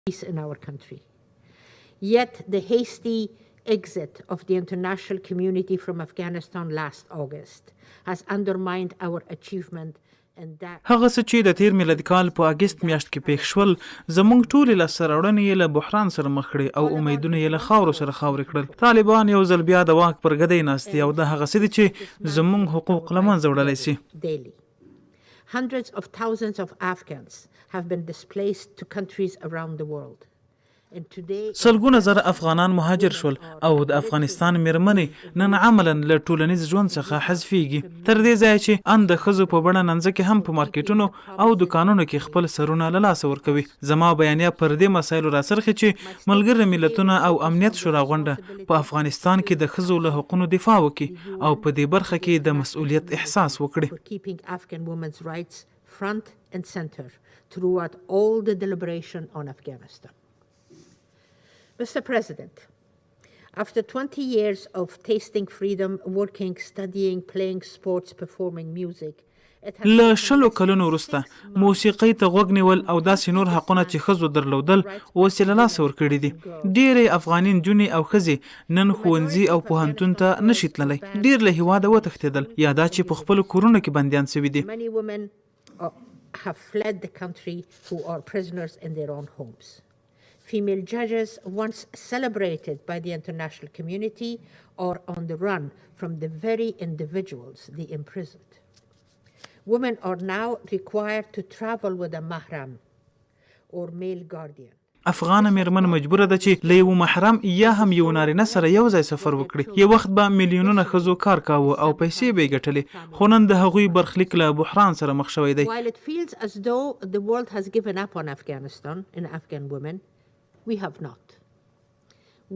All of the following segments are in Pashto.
peace in our country. Yet the hasty exit of the international community from Afghanistan last August has undermined our achievement. هغه څه چې د تیر میلادي کال په اګست میاشت کې پیښ شول زموږ ټولې لاسته راوړنې یې له بحران سره مخ کړې او امیدونه یې له خاورو سره خاورې کړل. طالبان یو ځل بیا د واک پر ګدۍ ناست دي او دا هغه څه دي چې زموږ حقوق له منځه وړلی سي. Hundreds of thousands of Afghans have been displaced to countries around the world. سلګونه زره افغانان مهاجر شول او د افغانستان میرمنې نن عملا له ټولنیز ژوند څخه حذفیږي تر دې ځایه چې ان د ښځو په بڼه ننځکې هم په مارکیټونو او دکانونو کې خپل سرونه له لاسه ورکوي. زما بیانیه پر دې مسایلو راڅرخي چې ملګري ملتونه او امنیت شورا غونډه په افغانستان کې د ښځو له حقونو دفاع وکړي او په دې برخه کې د مسؤلیت احساس وکړي. Front and center throughout all the deliberation on Afghanistan. Mr. President, after 20 years of tasting freedom, working, studying, playing sports, performing music, له شلو کلونو وروسته موسیقۍ ته غوږ نیول او داسې نور حقونه چې ښځو درلودل اوس یې له لاسه ورکړي دي. ډېرې افغاني نجونې او ښځې نن ښوونځي او پوهنتون ته نشي تللی. ډېر له هېواده وتښتېدل یا دا چې په خپلو کورونو کې بندیان سوي دي. Many women have fled the country who are prisoners in their own homes. Female judges, once celebrated by the international community, are on the run from the very individuals they imprisoned. Women are now required to travel with a mahram or male guardian. افغانه میرمن مجبوره ده چې له یو محرم یا هم یو نارینه سره یو ځای سفر وکړي. یو وخت به میلیونونه ښځو کار کاوه او پیسې به یې ګټلې خو نن د هغوی برخلیک له بحران سره مخ شوی دی. While it feels as though the world has given up on Afghanistan and Afghan women, we have not.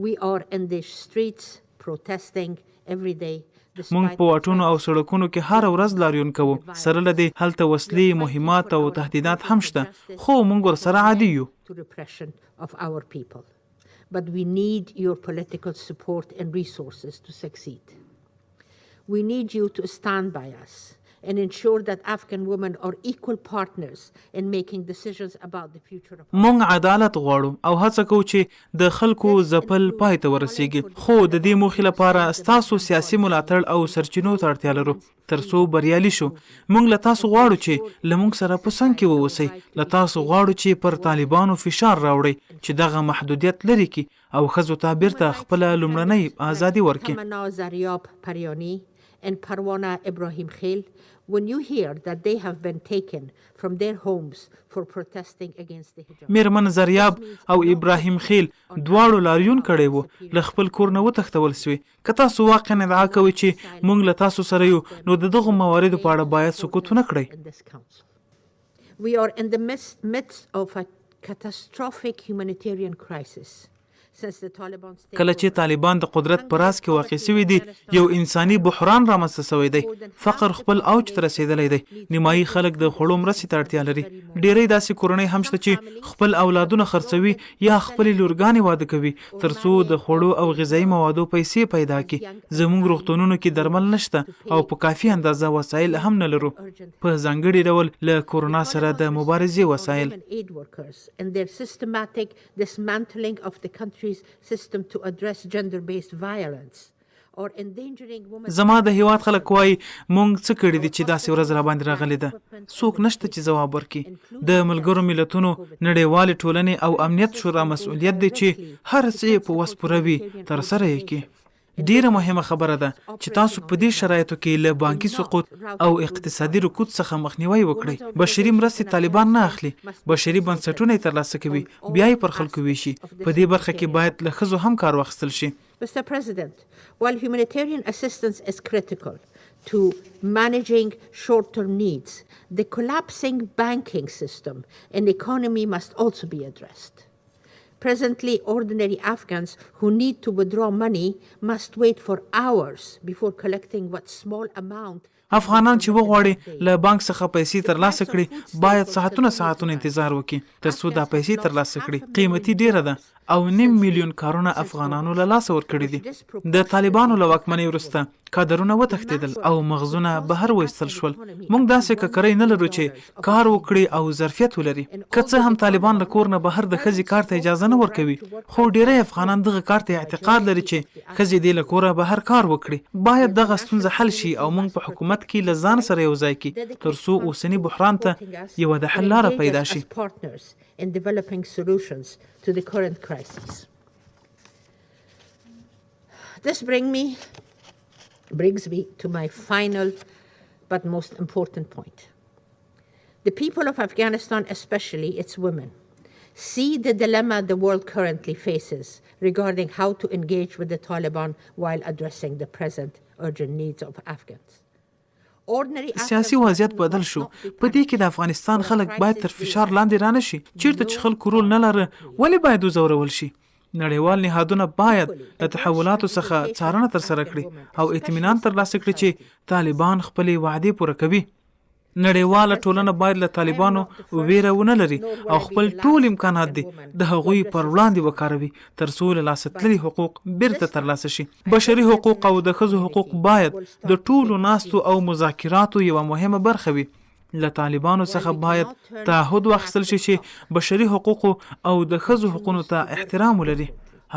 We are in the streets protesting every day. مونږ په واټونو او سړکونو کې هر ورځ لاریون کوو. سره له دې هلته وسلې، مهمات او تهدیدات هم شته خو مونږ ورسره عادي یو. But we need your political support and resources to succeed. We need you to stand by us and ensure that Afghan women are equal partners in making decisions about the future of. مونږ عدالت غواړو او هڅه کوو چې د خلکو ځپل پای ته ورسیږي خو د دې موخې لپاره ستاسو سیاسي ملاتړ او سرچینو ته اړتیا لرو تر څو بریالي شو. مونږ له تاسو غواړو چې له مونږ سره په څنګ کې واوسئ. له تاسو غواړو چې پر طالبانو فشار راوړئ چې دغه محدودیت لري کړي او ښځو ته بیرته خپله لومړنۍ ازادي ورکړي. And Parwana Ibrahim Khail, when you hear that they have been taken from their homes for protesting against the hijab. میرمن زریاب او ابراهیم خیل دواړو لاریون کړی وو له خپل کور نه وتښتول سوي. که تاسو واقعا ادعا کوئ چې موږ له تاسو سره یو نو د دغو مواردو په اړه باید سکوت ونه کړئ. We are in the midst of a catastrophic humanitarian crisis. کله چې طالبان د قدرت په راس کې واقع شوي دي یو انساني بحران رامنځته شوی دی. فقر خپل اوج ته رسیدلی دی. نیمایي خلک د خوړو مرستې ته اړتیا لري. ډیری داسې کورنۍ هم شته چې خپل اولادونه خرڅوي یا خپلې لورګانې واده کوي تر څو د خوړو او غذایي موادو پیسې پیدا کړي. زموږ روغتونونو کې درمل نشته او په کافي اندازه وسایل هم نه لرو. په ځانګړي ډول له کورونا سره د مبارزې وسایل. System to address gender-based violence or endangering women. زما د هیواد خلک وایي مونږ څه کړي دي چې داسې ورځ را باندې راغلې ده. څوک نشته چې ځواب ورکړي. د ملګرو ملتونو نړیوالې ټولنې او امنیت شورا مسؤلیت دی چې هر څه په وس پوره وي ترسره یې کړي. ډیره مهمه خبره ده چې تاسو په دې شرایطو کې له بانکي سقوط او اقتصادي رکود څخه مخنیوي وکړئ. بشري مرستې طالبان نه اخلي. بشري بنسټونه یې ترلاسه کوي بیا یې پر خلکو ویشي. په دې برخه کې باید له ښځو هم کار واخیستل شي. Mr. President, while humanitarian assistance is critical to managing short-term needs, the collapsing banking system and economy must also be addressed. Presently, ordinary Afghans who need to withdraw money must wait for hours before collecting what small amount. افغانان چې وغواړي له بانک څخه پیسې ترلاسه کړي باید ساعتونه انتظار وکړي تر څو دا پیسې ترلاسه کړي. قیمتي ډیره ده او 9 میلیون کارونه افغانانو له لاسه ورکړي دي. د طالبانو له واکمنۍ وروسته کادرونه وتښتېدل او مغزونه بهر وایستل شول. موږ داسې ککرۍ نه لرو چې کار وکړي او ظرفیت ولري. که څه هم طالبان له کور نه بهر د ښځې کار ته اجازه نه ورکوي، خو ډیری افغانان دغه کار ته اعتقاد لري چې ښځې دې له کوره بهر کار وکړي. باید دغه ستونزه حل شي او موږ په حکومت کې له ځان سره یو ځای کړي تر څو اوسني بحران ته یوه د حل لاره پیدا شي. In developing solutions to the current crisis. This brings me to my final but most important point. The people of Afghanistan, especially its women, see the dilemma the world currently faces regarding how to engage with the Taliban while addressing the present urgent needs of Afghans. سیاسي وضعیت بدل شو. په دې کې د افغانستان خلک باید تر فشار لاندې رانه شي. چیرته چې خلک رول نه لره ولې باید وځورول شي؟ نړیوال نهادونه باید له تحولاتو څخه څارنه ترسره کړي او اطمینان ترلاسه کړي چې طالبان خپلې وعدې پوره کوي. نړیواله ټولنه باید له طالبانو ویره ونه لري او خپل ټول امکانات دي د هغوی پر وړاندې وکاروي تر څو له لاسه تللي حقوق بیرته ترلاسه شي. بشري حقوق او د ښځو حقوق باید د ټولو ناستو او مذاکراتو یوه مهمه برخه وي. له طالبانو څخه باید تعهد واخیستل شي چې بشري حقوقو او د ښځو حقوقو ته احترام ولري.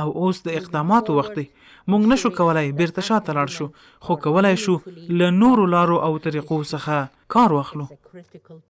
او اوس د اقداماتو وخت دی. موږ نشو کولای بیرته شاته لاړ شو، خو کولای شو له نورو لارو او طریقو څخه کار واخلو.